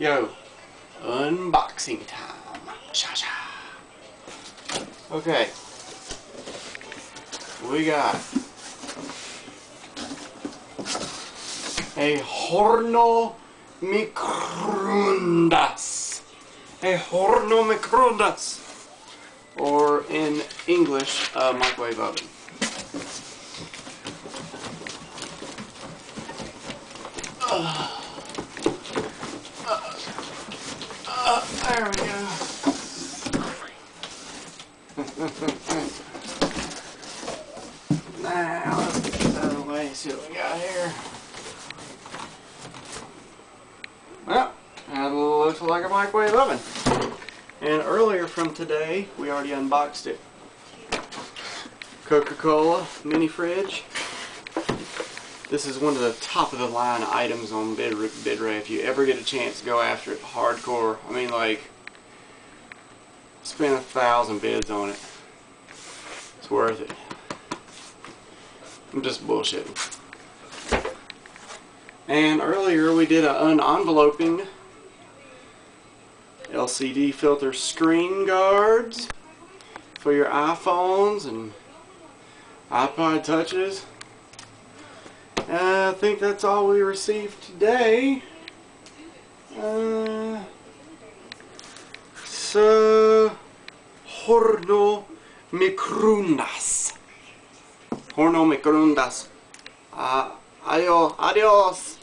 Yo, unboxing time. Sha-sha. Okay, we got a horno microondas. A horno microondas. Or in English, a microwave oven. There we go. Now let's get this out of the way and see what we got here. Well, that looks like a microwave oven. And earlier from today, we already unboxed it. Coca-Cola mini fridge. This is one of the top of the line items on Bidray. If you ever get a chance, go after it hardcore. I mean, like, spend 1,000 bids on it. It's worth it. I'm just bullshitting. And earlier we did an unenveloping LCD filter screen guards for your iPhones and iPod touches. I think that's all we received today. So, horno microondas. Horno microondas. Adios.